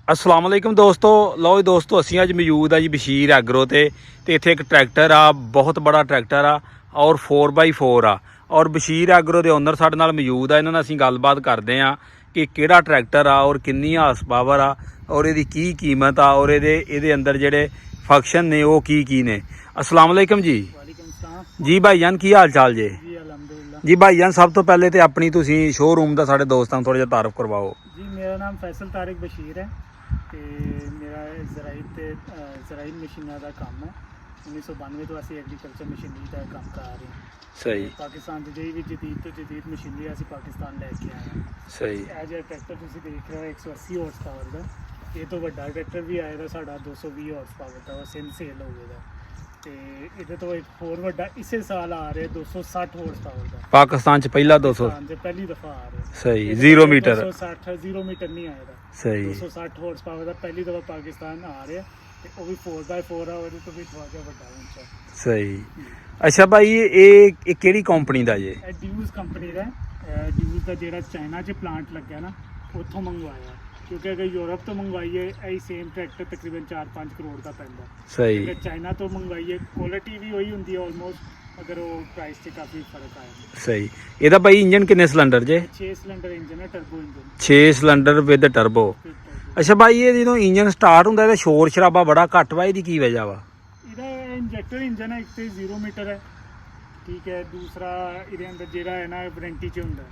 अस्सलाम वालेकुम दोस्तों। लो जी दोस्तों, असी अज मौजूद आ जी बशीर एग्रो ते इत्थे एक ट्रैक्टर आ, बहुत बड़ा ट्रैक्टर आ और 4x4 आ और बशीर एग्रो के ओनर साडे नाल मौजूद आ। इन्हां नाल असीं गलबात करदे आ कि किहड़ा ट्रैक्टर आ और किन्नी हार्स पावर आ और इहदी की कीमत आ और इहदे अंदर जिहड़े फंक्शन ने वो की ने। अस्सलाम वालेकुम जी। जी भाईजान, की हाल चाल जे? जी भाईजान, सब तो पहले तो अपनी तुसीं शोरूम का साडे दोस्तां नूं थोड़ा जिहा तारफ करवाओ जी। मेरा नाम फैसल तारिक बशीर है ਤੇ ਮੇਰਾ ਜ਼ਰਾਈਲ ਮਸ਼ੀਨਾਂ ਦਾ ਕੰਮ ਹੈ। 1992 ਤੋਂ ਅਸੀਂ ਐਗਰੀਕਲਚਰ ਮਸ਼ੀਨਰੀ ਦਾ ਕੰਮ ਕਰ ਰਹੇ ਹਾਂ। ਸਹੀ। ਪਾਕਿਸਤਾਨ ਦੀ ਜਿਹੜੀ ਵੀ ਜਦੀਦ ਤੋਂ ਜਦੀਦ ਮਸ਼ੀਨਰੀ ਅਸੀਂ ਪਾਕਿਸਤਾਨ ਲੈ ਕੇ ਆਏ ਹਾਂ। ਸਹੀ। ਇਹ ਜਿਹੜਾ ਟਰੈਕਟਰ ਤੁਸੀਂ ਦੇਖ ਰਹੇ ਹੋ 180 ਹਾਰਸ ਪਾਵਰ ਦਾ, ਇਹ ਤੋਂ ਵੱਡਾ ਟਰੈਕਟਰ ਵੀ ਆਏਗਾ ਸਾਡਾ 220 ਹਾਰਸ ਪਾਵਰ ਦਾ, ਉਹ ਸੇਲ ਹੋਵੇਗਾ। ਤੇ ਇਹਦੇ ਤੋਂ ਇੱਕ ਹੋਰ ਵੱਡਾ ਇਸੇ ਸਾਲ ਆ ਰਿਹਾ 260 ਹਾਰਸ ਪਾਵਰ ਦਾ। ਪਾਕਿस्तान च पहला 200 ਪਹਿਲੀ ਦਫਾ ਆ ਰਿਹਾ। सही। 0 मीटर 260 0 मीटर नहीं आएगा। सही। 260 ਹਾਰਸ ਪਾਵਰ ਦਾ ਪਹਿਲੀ ਦਫਾ ਪਾਕਿਸਤਾਨ ਆ ਰਿਹਾ ਤੇ ਉਹ ਵੀ 4x4 ਆ, ਉਹਦੇ ਤੋਂ ਵੀ ਥੋੜਾ ਜਿਹਾ ਵੱਡਾ ਹੁੰਦਾ। सही। अच्छा भाई, ये ਕਿਹੜੀ ਕੰਪਨੀ ਦਾ ਜੇ? ਇਹ ਡਿਊਜ਼ ਕੰਪਨੀ ਦਾ ਡਿਊਜ਼ ਦਾ ਜਿਹੜਾ ਚਾਈਨਾ 'ਚ ਪਲਾਂਟ ਲੱਗਿਆ ਨਾ, ਉੱਥੋਂ ਮੰਗਵਾਇਆ। ਕਿਉਂਕਿ ਅਗਰ ਯੂਰਪ ਤੋਂ ਮੰਗਵਾਈਏ ਇਹ ਸੇਮ ਟਰੈਕਟਰ ਤਕਰੀਬਨ 4-5 ਕਰੋੜ ਦਾ ਪੈਂਦਾ। ਸਹੀ। ਅਗਰ ਚਾਈਨਾ ਤੋਂ ਮੰਗਵਾਈਏ ਕੁਆਲਿਟੀ ਵੀ ਉਹੀ ਹੁੰਦੀ ਹੈ ਆਲਮੋਸਟ, ਮਗਰ ਉਹ ਪ੍ਰਾਈਸ 'ਚ ਕਾਫੀ ਫਰਕ ਆਇਆ। ਸਹੀ। ਇਹਦਾ ਭਾਈ ਇੰਜਨ ਕਿੰਨੇ ਸਿਲੰਡਰ ਜੇ? 6 ਸਿਲੰਡਰ ਇੰਜਨ ਹੈ, turbo engine. 6 cylinder with turbo. ਅੱਛਾ ਭਾਈ, ਇਹ ਜਦੋਂ ਇੰਜਨ ਸਟਾਰਟ ਹੁੰਦਾ ਇਹਦਾ ਸ਼ੋਰ ਸ਼ਰਾਬਾ ਬੜਾ ਘੱਟ ਵਾ, ਇਹਦੀ ਕੀ ਵਜ੍ਹਾ ਵਾ? ਇਹਦਾ ਇੰਜੈਕਟਰ ਇੰਜਨ ਹੈ, ਇੱਕ ਤੇ 0 ਮੀਟਰ ਹੈ, ਠੀਕ ਹੈ। ਦੂਸਰਾ ਇਹਦੇ ਅੰਦਰ ਜਿਹੜਾ ਹੈ ਨਾ ਵਾਰੰਟੀ 'ਚ ਹੁੰਦਾ,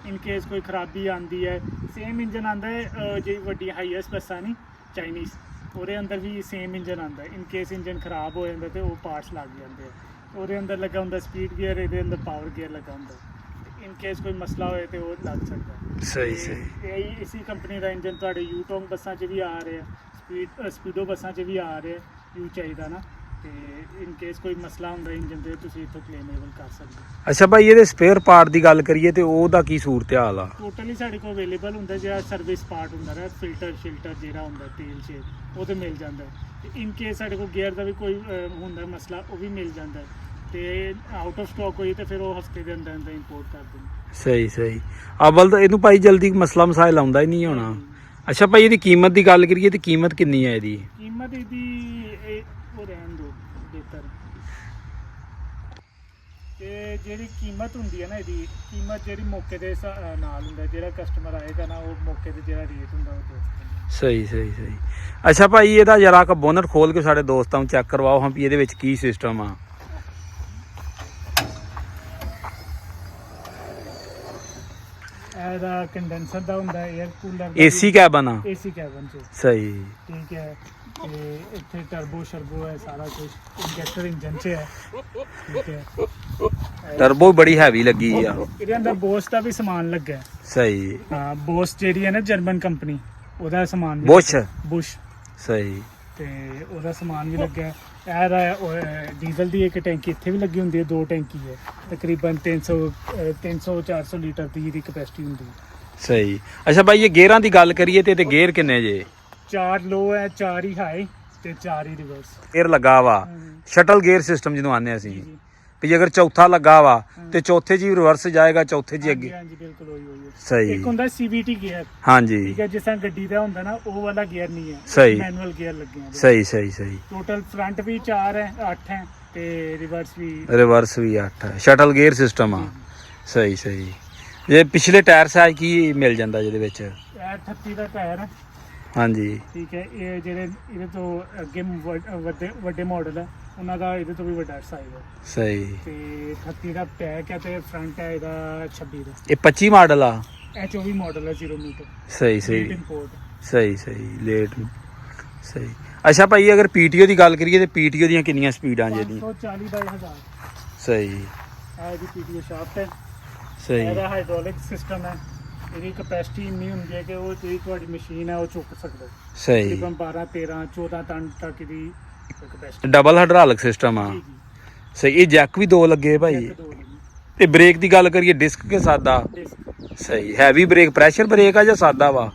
ਇਨ ਕੇਸ ਕੋਈ ਖਰਾਬੀ ਆਉਂਦੀ ਹੈ। ਸੇਮ ਇੰਜਨ ਆਉਂਦਾ ਹੈ ਜਿਹੜੀ ਵੱਡੀ ਹਾਈਐਸਟ ਬੱਸਾਂ ਨਹੀਂ ਚਾਈਨੀਜ਼, ਉਹਦੇ ਅੰਦਰ ਵੀ ਸੇਮ ਇੰਜਨ ਆਉਂਦਾ। ਇਨ ਕੇਸ ਇੰਜਨ ਖਰਾਬ ਹੋ ਜਾਂਦਾ ਤੇ ਉਹ ਪਾਰਟਸ ਲੱਗ ਜਾਂਦੇ ਆ। ਉਹਦੇ ਅੰਦਰ ਲੱਗਾ ਹੁੰਦਾ ਸਪੀਡ ਗੇਅਰ, ਇਹਦੇ ਅੰਦਰ ਪਾਵਰ ਗੇਅਰ ਲੱਗਾ ਹੁੰਦਾ। ਇਨ ਕੇਸ ਕੋਈ ਮਸਲਾ ਹੋਏ ਤੇ ਉਹ ਲੱਗ ਸਕਦਾ। ਸਹੀ ਸਹੀ। ਇਹ ਇਸੀ ਕੰਪਨੀ ਦਾ ਇੰਜਨ ਤੁਹਾਡੇ ਯੂਟੋਂਗ ਬੱਸਾਂ 'ਚ ਵੀ ਆ ਰਿਹਾ, ਸਪੀਡੋ ਬੱਸਾਂ 'ਚ ਵੀ ਆ ਰਿਹਾ। ਯੂ ਚਾਹੀਦਾ ਨਾ, ਤੇ ਇਨ ਕੇਸ ਕੋਈ ਮਸਲਾ ਹੁੰਦਾ ਇੰਜਨ ਤੇ ਤੁਸੀਂ ਇੱਥੋਂ ਕਲੇਮੇਬਲ ਕਰ ਸਕਦੇ ਹੋ। ਅੱਛਾ ਭਾਈ, ਇਹਦੇ ਸਪੇਅਰ ਪਾਰਟ ਦੀ ਗੱਲ ਕਰੀਏ ਤੇ ਉਹਦਾ ਕੀ ਸੂਰਤ ਹਾਲ ਆ? ਟੋਟਲੀ ਸਾਡੇ ਕੋਲ ਅਵੇਲੇਬਲ ਹੁੰਦਾ। ਜਿਹੜਾ ਸਰਵਿਸ ਪਾਰਟ ਹੁੰਦਾ ਨਾ, ਫਿਲਟਰ ਜਿਹੜਾ ਹੁੰਦਾ ਤੇਲ 'ਚ, ਉਹ ਤੇ ਮਿਲ ਜਾਂਦਾ। ਤੇ ਇਨ ਕੇਸ ਸਾਡੇ ਕੋਲ ਗੇਅਰ ਦਾ ਵੀ ਕੋਈ ਹੁੰਦਾ ਮਸਲਾ, ਉਹ ਵੀ ਮਿਲ ਜਾਂਦਾ। ਤੇ ਆਊਟ ਆਫ ਸਟਾਕ ਹੋਈ ਤੇ ਫਿਰ ਉਹ ਹਫਤੇ ਦੇ ਅੰਦਰ ਅੰਦਰ ਇੰਪੋਰਟ ਕਰ ਦਿੰਦੇ। ਸਹੀ ਸਹੀ। ਅਵਲ ਤਾਂ ਇਹਨੂੰ ਭਾਈ ਜਲਦੀ ਮਸਲਾ ਮਸਾਇਲ ਆਉਂਦਾ ਹੀ ਨਹੀਂ ਹੋਣਾ। ਅੱਛਾ ਭਾਈ, ਇਹਦੀ ਕੀਮਤ ਦੀ ਗੱਲ ਕਰੀਏ ਤੇ ਕੀਮਤ ਕਿੰਨੀ ਹੈ ਇਹਦੀ? ਕੀਮਤ ਇਹਦੀ ਉਹ ਰਹਿਣ ਦਿਓ ਬਿਹਤਰ। ਤੇ ਜਿਹੜੀ ਕੀਮਤ ਹੁੰਦੀ ਹੈ ਨਾ, ਇਹਦੀ ਕੀਮਤ ਜਿਹੜੀ ਮੌਕੇ ਦੇ ਨਾਲ ਹੁੰਦਾ, ਜਿਹੜਾ ਕਸਟਮਰ ਆਏਗਾ ਨਾ, ਉਹ ਮੌਕੇ ਤੇ ਜਿਹੜਾ ਰੇਟ ਹੁੰਦਾ ਉਹ ਦੱਸ। ਸਹੀ ਸਹੀ ਸਹੀ। ਅੱਛਾ ਭਾਈ, ਇਹਦਾ ਜਰਾ ਕ ਬੋਨਟ ਖੋਲ ਕੇ ਸਾਡੇ ਦੋਸਤਾਂ ਨੂੰ ਚੈੱਕ ਕਰਵਾਓ ਹਾਂ ਵੀ ਇਹਦੇ ਵਿੱਚ ਕੀ ਸਿਸਟਮ ਆ। ਇਹਦਾ ਕੰਡੈਂਸਰ ਦਾ ਹੁੰਦਾ, 에ਅਰ ਕੂਲਰ, ਏਸੀ ਕੈਬਨ ਆ? ਏਸੀ ਕੈਬਨ 'ਚ, ਸਹੀ। ਠੀਕ ਹੈ। ਤੇ ਇੱਥੇ ਟਰਬੋ ਸ਼ਰਬੋ ਹੈ, ਸਾਰਾ ਕੁਝ ਇੰਜੈਕਟਰ ਇੰਜਨ 'ਚ ਹੈ, ਠੀਕ ਹੈ। ਟਰਬੋ ਬੜੀ ਹੈਵੀ ਲੱਗੀ ਆ। ਇਹਦੇ ਅੰਦਰ ਬੋਸ ਦਾ ਵੀ ਸਮਾਨ ਲੱਗਾ ਹੈ। ਸਹੀ। ਹਾਂ, ਬੋਸ ਜਿਹੜੀ ਹੈ ਨਾ ਜਰਮਨ ਕੰਪਨੀ, ਉਹਦਾ ਸਮਾਨ ਵੀ ਬੁਸ਼। ਬੁਸ਼। ਸਹੀ। ਤੇ ਉਹਦਾ ਸਮਾਨ ਵੀ ਲੱਗਾ। ਇਹਦਾ ਡੀਜ਼ਲ ਦੀ ਇੱਕ ਟੈਂਕੀ ਇੱਥੇ ਵੀ ਲੱਗੀ ਹੁੰਦੀ ਹੈ, 2 ਟੈਂਕੀ ਹੈ, ਤਕਰੀਬਨ 300-400 ਲੀਟਰ ਦੀ ਇਹਦੀ ਕਪੈਸਿਟੀ ਹੁੰਦੀ ਹੈ। ਸਹੀ। ਅੱਛਾ ਭਾਈ, ਇਹ ਗੇਅਰਾਂ ਦੀ ਗੱਲ ਕਰੀਏ ਤੇ ਗੇਅਰ ਕਿੰਨੇ ਜੇ? 4 ਲੋ ਹੈ, 4 ਹੀ ਹਾਈ ਤੇ 4 ਹੀ ਰਿਵਰਸ। ਗੇਅਰ ਲੱਗਾ ਵਾ, ਸ਼ਟਲ ਗੇਅਰ ਸਿਸਟਮ ਜਿਹਨੂੰ ਆਨੇ ਅਸੀਂ ਵੀ ਅਗਰ ਚੌਥਾ ਲੱਗਾ ਵਾ ਤੇ ਚੌਥੇ 'ਚ ਹੀ ਰਿਵਰਸ ਜਾਏਗਾ, ਚੌਥੇ 'ਚ ਹੀ ਅੱਗੇ। ਹਾਂਜੀ ਬਿਲਕੁਲ ਉਹੀ ਸਹੀ। ਇੱਕ ਹੁੰਦਾ CVT ਗੇਅਰ, ਹਾਂਜੀ, ਠੀਕ ਹੈ, ਜਿਸ ਤਰ੍ਹਾਂ ਗੱਡੀ ਦਾ ਹੁੰਦਾ ਨਾ, ਉਹ ਵਾਲਾ ਗੇਅਰ ਨਹੀਂ ਹੈ। ਸਹੀ। ਮੈਨੂਅਲ ਗੇਅਰ ਲੱਗੇ ਆ। ਸਹੀ ਸਹੀ ਸਹੀ। ਟੋਟਲ ਫਰੰਟ ਵੀ 4 ਹੈ, 8 ਹੈ ਤੇ ਰਿਵਰਸ ਵੀ 8 ਹੈ। ਸ਼ਟਲ ਗੇਅਰ ਸਿਸਟਮ ਆ। ਸਹੀ ਸਹੀ। ਜੇ ਪਿਛਲੇ ਟਾਇਰ ਸਾਈਜ਼ ਕੀ ਮਿਲ ਜਾਂਦਾ ਜਿਹਦੇ ਵਿੱਚ? ਇਹ 38 ਦਾ ਟਾਇਰ ਹੈ। ਹਾਂਜੀ, ਠੀਕ ਹੈ। ਇਹ ਜਿਹੜੇ ਇਹਦੇ ਤੋਂ ਅੱਗੇ ਵੱਡੇ ਮਾਡਲ ਹੈ, ਉਹਨਾਂ ਦਾ ਇਹਦੇ ਤੋਂ ਵੀ ਵੱਡਾ ਸਾਈਜ਼ ਹੈ। ਸਹੀ। ਤੇ 38 ਦਾ ਪੈਕ ਹੈ ਤੇ ਫਰੰਟ ਹੈ ਇਹਦਾ 26 ਦਾ। ਇਹ 25 ਮਾਡਲ ਆ? ਇਹ 24 ਮਾਡਲ ਹੈ, 0 ਮੀਟਰ। ਸਹੀ ਸਹੀ ਇੰਪੋਰਟ। ਸਹੀ ਸਹੀ। ਲੇਟ। ਸਹੀ। ਅੱਛਾ ਭਾਈ, ਅਗਰ PTO ਦੀ ਗੱਲ ਕਰੀਏ ਤੇ PTO ਦੀਆਂ ਕਿੰਨੀਆਂ ਸਪੀਡਾਂ ਜੇ ਦੀ? 540 ਬਾਈ 1000। ਸਹੀ। ਇਹ ਇਹਦੀ PTO ਸ਼ਾਫਟ ਹੈ। ਸਹੀ। ਇਹਦਾ ਹਾਈਡ੍ਰੋਲਿਕ ਸਿਸਟਮ ਹੈ। ਇਹਦੀ ਕਪੈਸਿਟੀ ਇੰਨੀ ਹੁੰਦੀ ਹੈ ਕਿ ਉਹ ਜਿਹੜੀ ਤੁਹਾਡੀ ਮਸ਼ੀਨ ਹੈ ਉਹ ਚੁੱਕ ਸਕਦਾ। ਸਹੀ। ਤਕਰੀਬਨ 12, 13, 14 ਟਨ ਤੱਕ ਦੀ ਕਪੈਸਿਟੀ। ਡਬਲ ਹਾਈਡ੍ਰੋਲਿਕ ਸਿਸਟਮ ਆ। ਸਹੀ। ਇਹ ਜੈਕ ਵੀ 2 ਲੱਗੇ ਭਾਈ। ਤੇ ਬ੍ਰੇਕ ਦੀ ਗੱਲ ਕਰੀਏ, ਡਿਸਕ ਕੇ ਸਾਦਾ? ਡਿਸਕ। ਸਹੀ। ਹੈਵੀ ਬ੍ਰੇਕ, ਪ੍ਰੈਸ਼ਰ ਬ੍ਰੇਕ ਆ ਜਾਂ ਸਾਦਾ ਵਾ?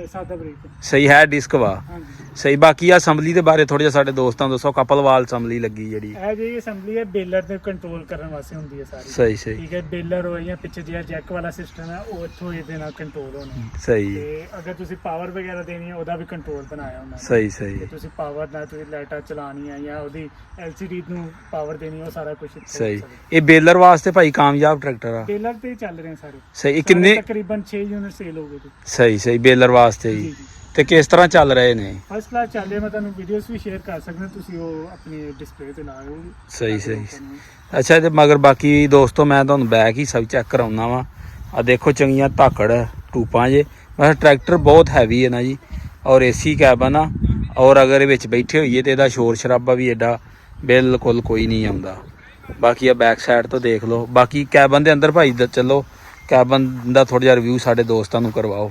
ਸਾਦਾ ਬ੍ਰੇਕ ਸਹੀ ਹੈ ਡਿਸਕ ਵਾ ਹਾਂਜੀ ਸਹੀ ਬਾਕੀ ਆ ਅਸੈਂਬਲੀ ਦੇ ਬਾਰੇ ਥੋੜਾ ਜਿਹਾ ਸਾਡੇ ਦੋਸਤਾਂ ਨੂੰ ਦੱਸੋ ਕਪਲਵਾਲ ਅਸੈਂਬਲੀ ਲੱਗੀ ਜਿਹੜੀ ਇਹ ਜਿਹੜੀ ਅਸੈਂਬਲੀ ਹੈ ਬੇਲਰ ਦੇ ਕੰਟਰੋਲ ਕਰਨ ਵਾਸਤੇ ਹੁੰਦੀ ਹੈ ਸਾਰੀ ਸਹੀ ਸਹੀ ਠੀਕ ਹੈ ਬੇਲਰ ਹੋਏ ਜਾਂ ਪਿੱਛੇ ਜਿਹੜਾ ਜੈਕ ਵਾਲਾ ਸਿਸਟਮ ਹੈ ਉਹ ਇੱਥੋਂ ਇਹਦੇ ਨਾਲ ਕੰਟਰੋਲ ਹੋਣਾ ਸਹੀ ਤੇ ਅਗਰ ਤੁਸੀਂ ਪਾਵਰ ਵਗੈਰਾ ਦੇਣੀ ਹੈ ਉਹਦਾ ਵੀ ਕੰਟਰੋਲ ਬਣਾਇਆ ਹੁੰਦਾ ਸਹੀ ਸਹੀ ਤੇ ਤੁਸੀਂ ਪਾਵਰ ਨਾਲ ਤੁਸੀਂ ਲਾਈਟਾਂ ਚਲਾਉਣੀਆਂ ਜਾਂ ਉਹਦੀ LCD ਨੂੰ ਪਾਵਰ ਦੇਣੀ ਉਹ ਸਾਰਾ ਕੁਝ ਸਹੀ ਇਹ ਬੇਲਰ ਵਾਸਤੇ ਭਾਈ ਕਾਮਯਾਬ ਟਰੈਕਟਰ ਆ ਬੇਲਰ ਤੇ ਹੀ ਚੱਲ ਰਹੇ ਸਾਰੇ ਸਹੀ ਇਹ ਕਿੰਨੇ ਤਕਰੀਬਨ 6 ਯੂਨਿਟ ਸੇਲ ਹੋ ਗਏ ਜੀ ਸਹੀ ਸਹੀ ਬੇਲਰ ਵਾਸਤੇ ਜੀ ਜੀ ਜੀ ਤੇ ਕਿਸ ਤਰ੍ਹਾਂ ਚੱਲ ਰਹੇ ਨੇ ਫਸਟ ਕਲਾਸ ਚੱਲ ਰਿਹਾ ਮੈਂ ਤੁਹਾਨੂੰ ਵੀਡੀਓਜ਼ ਵੀ ਸ਼ੇਅਰ ਕਰ ਸਕਦਾ ਤੁਸੀਂ ਉਹ ਆਪਣੀ ਡਿਸਪਲੇ ਤੇ ਲਾਓ ਸਹੀ ਸਹੀ ਅੱਛਾ ਤੇ ਮਗਰ ਬਾਕੀ ਦੋਸਤੋ ਮੈਂ ਤੁਹਾਨੂੰ ਬੈਕ ਹੀ ਸਭ ਚੈੱਕ ਕਰਾਉਣਾ ਵਾ ਆ ਦੇਖੋ ਚੰਗੀਆਂ ਧਾਕੜ ਟੂਪਾਂ ਜੇ ਵੈਸੇ ਟਰੈਕਟਰ ਬਹੁਤ ਹੈਵੀ ਹੈ ਨਾ ਜੀ ਔਰ ਏਸੀ ਕੈਬਨ ਆ ਔਰ ਅਗਰ ਇਹ ਵਿੱਚ ਬੈਠੇ ਹੋਈਏ ਤੇ ਇਹਦਾ ਸ਼ੋਰ ਸ਼ਰਾਬਾ ਵੀ ਐਡਾ ਬਿਲਕੁਲ ਕੋਈ ਨਹੀਂ ਆਉਂਦਾ ਬਾਕੀ ਆ ਬੈਕ ਸਾਈਡ ਤੋਂ ਦੇਖ ਲਓ ਬਾਕੀ ਕੈਬਨ ਦੇ ਅੰਦਰ ਭਾਈ ਚਲੋ ਕੈਬਨ ਦਾ ਥੋੜਾ ਜਿਹਾ ਰਿਵਿਊ ਸਾਡੇ ਦੋਸਤਾਂ ਨੂੰ ਕਰਵਾਓ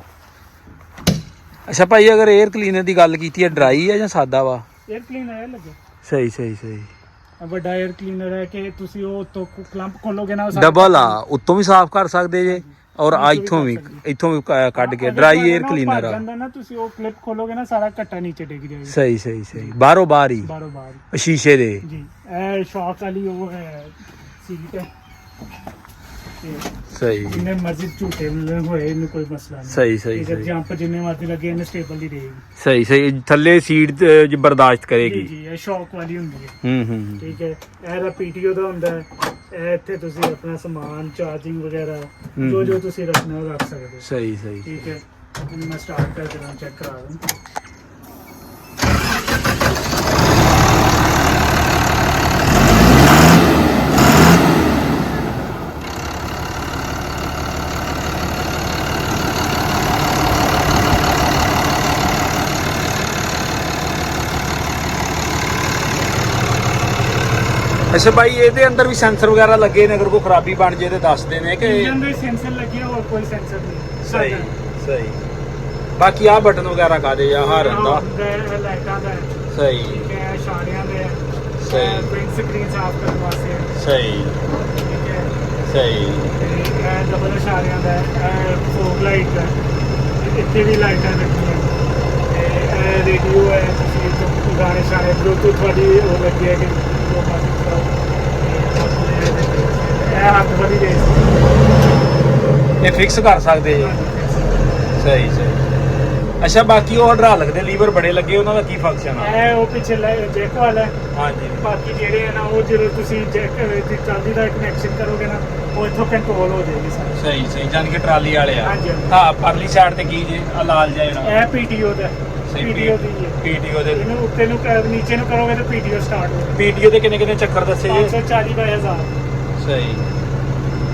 ਅੱਛਾ ਭਾਈ ਅਗਰ 에ਅਰ ਕਲੀਨਰ ਦੀ ਗੱਲ ਕੀਤੀ ਹੈ ਡਰਾਈ ਹੈ ਜਾਂ ਸਾਦਾ ਵਾ 에ਅਰ ਕਲੀਨਰ ਲੱਗਾ ਸਹੀ ਸਹੀ ਸਹੀ ਵੱਡਾ 에ਅਰ ਕਲੀਨਰ ਹੈ ਕਿ ਤੁਸੀਂ ਉਹ ਤੋਂ ਕਲੰਪ ਖੋਲੋਗੇ ਨਾ ਡਬਲ ਆ ਉੱਤੋਂ ਵੀ ਸਾਫ਼ ਕਰ ਸਕਦੇ ਜੇ ਔਰ ਇੱਥੋਂ ਵੀ ਕੱਢ ਕੇ ਡਰਾਈ 에ਅਰ ਕਲੀਨਰ ਆ ਜਾਂਦਾ ਨਾ ਤੁਸੀਂ ਉਹ ਕਲਿੱਪ ਖੋਲੋਗੇ ਨਾ ਸਾਰਾ ਘੱਟਾ ਨੀਚੇ ਡਿੱਗ ਜਾਏਗਾ ਸਹੀ ਸਹੀ ਸਹੀ ਬਾਹਰੋਂ ਬਾਹਰ ਹੀ ਬਾਰੋ ਬਾਰ ਸ਼ੀਸ਼ੇ ਦੇ ਜੀ ਇਹ ਸ਼ੌਕ ਵਾਲੀ ਉਹ ਹੈ ਸੀਟ ਹੈ ਤੇ ਸਹੀ ਜਿੰਨੇ ਮਰਜ਼ੀ ਝੂਟੇ ਹੋਏ ਇਹਨੂੰ ਕੋਈ ਮਸਲਾ ਨਹੀਂ ਸਹੀ ਸਹੀ ਇਹ ਸਹੀ ਜੰਪ ਜਿੰਨੇ ਮਰਜ਼ੀ ਲੱਗੇ ਇਹਨੇ ਸਟੇਬਲ ਹੀ ਰਹੇਗੀ ਸਹੀ ਸਹੀ ਥੱਲੇ ਸੀਟ ਬਰਦਾਸ਼ਤ ਜੀ ਕਰੇਗੀ ਜੀ ਇਹ ਸ਼ੌਕ ਵਾਲੀ ਹੁੰਦੀ ਹੈ ਹੂੰ ਠੀਕ ਹੈ ਇਹਦਾ PTO ਦਾ ਹੁੰਦਾ ਹੈ ਇਹ ਇੱਥੇ ਤੁਸੀਂ ਆਪਣਾ ਸਮਾਨ ਚਾਰਜਿੰਗ ਵਗੈਰਾ ਜੋ ਜੋ ਤੁਸੀਂ ਰੱਖਣਾ ਉਹ ਰੱਖ ਸਕਦੇ ਹੋ ਸਹੀ ਸਹੀ ਠੀਕ ਹੈ ਹੁਣ ਮੈਂ ਸਟਾਰਟ ਕਰਕੇ ਤੁਹਾਨੂੰ ਚੈੱਕ ਕਰਾ ਦਾਂ ਅੱਛਾ ਭਾਈ ਇਹਦੇ ਅੰਦਰ ਵੀ ਸੈਂਸਰ ਵਗੈਰਾ ਲੱਗੇ ਨੇ ਅਗਰ ਕੋਈ ਖਰਾਬੀ ਬਣ ਜੇ ਤੇ ਦੱਸਦੇ ਨੇ ਕਿ ਇੰਜਨ ਦੇ ਸੈਂਸਰ ਲੱਗੇ ਆ, ਹੋਰ ਕੋਈ ਸੈਂਸਰ ਨਹੀਂ ਸਹੀ ਸਹੀ ਬਾਕੀ ਆ ਬਟਨ ਵਗੈਰਾ ਕਾਦੇ ਆ ਹਾਰਨ ਦਾ ਇਹ ਲਾਈਟਾਂ ਦਾ ਹੈ, ਸਹੀ ਠੀਕ ਹੈ ਛਾੜਿਆਂ ਦੇ ਸਹੀ। ਪ੍ਰਿੰਟ ਸਕਰੀਨ ਸਾਫ ਕਰਨ ਵਾਸਤੇ ਸਹੀ ਠੀਕ ਹੈ ਸਹੀ ਤੇ ਇਹ ਡਬਲ ਛਾੜਿਆਂ ਦਾ ਹੈ, ਇਹ ਫੋਗ ਲਾਈਟ ਹੈ, ਇੱਥੇ ਵੀ ਲਾਈਟਾਂ ਲੱਗੀਆਂ ਤੇ ਇਹ ਰੇਡੀਓ ਹੈ ਤੁਸੀਂ ਜੋ ਗਾਣੇ ਸ਼ਾਣੇ ਬਲੂਟੂਥ ਵਾਲੀ ਉਹ ਲੱਗੀ ਹੈ ਕਿ ਜੋ ਮਰਜ਼ੀ ਚਲਾਓ। ਇਹ ਹੱਥ ਵਾਲੀ ਦੇ ਇਹ ਫਿਕਸ ਕਰ ਸਕਦੇ ਜੀ ਸਹੀ ਸਹੀ ਅੱਛਾ ਬਾਕੀ ਉਹ ਹਾਈਡ੍ਰੋਲਿਕ ਦੇ ਲੀਵਰ ਬੜੇ ਲੱਗੇ ਉਹਨਾਂ ਦਾ ਕੀ ਫੰਕਸ਼ਨ ਆ ਇਹ ਉਹ ਪਿੱਛੇ ਜੈਕ ਵਾਲਾ ਹੈ। ਹਾਂਜੀ ਬਾਕੀ ਜਿਹੜੇ ਆ ਨਾ ਉਹ ਜਦੋਂ ਤੁਸੀਂ ਜੈਕ ਦੀ ਚਾਬੀ ਦਾ ਕਨੈਕਸ਼ਨ ਕਰੋਗੇ ਨਾ ਉਹ ਇੱਥੋਂ ਕੰਟਰੋਲ ਹੋ ਜਾਏਗੀ ਸਾਰੀ ਸਹੀ ਸਹੀ ਜਾਨ ਕਿ ਟਰਾਲੀ ਵਾਲੇ ਆ ਹਾਂਜੀ, ਹਾਂਜੀ। ਹਾਂ ਪਰਲੀ ਸਾਈਡ ਤੇ ਕੀ ਜੇ ਆ ਲਾਲ ਜਿਹਾ ਜਿਹੜਾ ਇਹ PTO ਦਾ ਸਹੀ PTO ਦੀ ਹੈ ਪੀਟੀਓ ਦੇ ਇਹਨੂੰ ਉੱਤੇ ਨੂੰ ਨੀਚੇ ਨੂੰ ਕਰੋਗੇ ਤਾਂ PTO ਸਟਾਰਟ ਹੋ ਜਾਏਗਾ ਪੀਟੀਓ ਦੇ ਕਿੰਨੇ ਕਿੰਨੇ ਚੱਕਰ ਦੱਸੇ ਜੀ 540 ਬਾਈ 1000 ਸਹੀ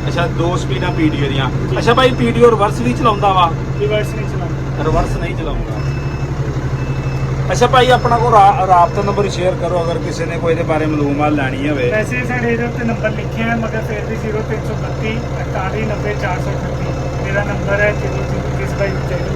ਅੱਛਾ ਦੋ ਸਪੀਡਾਂ ਪੀਟੀਓ ਦੀਆਂ ਅੱਛਾ ਭਾਈ ਪੀਟੀਓ ਰਿਵਰਸ ਵੀ ਚਲਾਉਂਦਾ ਵਾ ਰਿਵਰਸ ਨਹੀਂ ਚਲਾਉਂਦਾ ਰਿਵਰਸ ਨਹੀਂ ਚਲਾਉਂਦਾ ਅੱਛਾ ਭਾਈ ਆਪਣਾ ਕੋ ਰਾਬਤਾ ਨੰਬਰ ਸ਼ੇਅਰ ਕਰੋ ਅਗਰ ਕਿਸੇ ਨੇ ਕੋਈ ਇਹਦੇ ਬਾਰੇ ਮਾਲੂਮਾਤ ਲੈਣੀ ਹੋਵੇ ਵੈਸੇ ਸਾਡੇ ਇਹਦੇ ਉੱਤੇ ਨੰਬਰ ਲਿਖਿਆ ਹੈ ਮਗਰ ਫਿਰ ਵੀ 0332 48 90 438 ਮੇਰਾ ਨੰਬਰ ਹੈ ਜਿਹਨੂੰ ਜਿਸ ਬਾਈ ਚਾਹੀਦਾ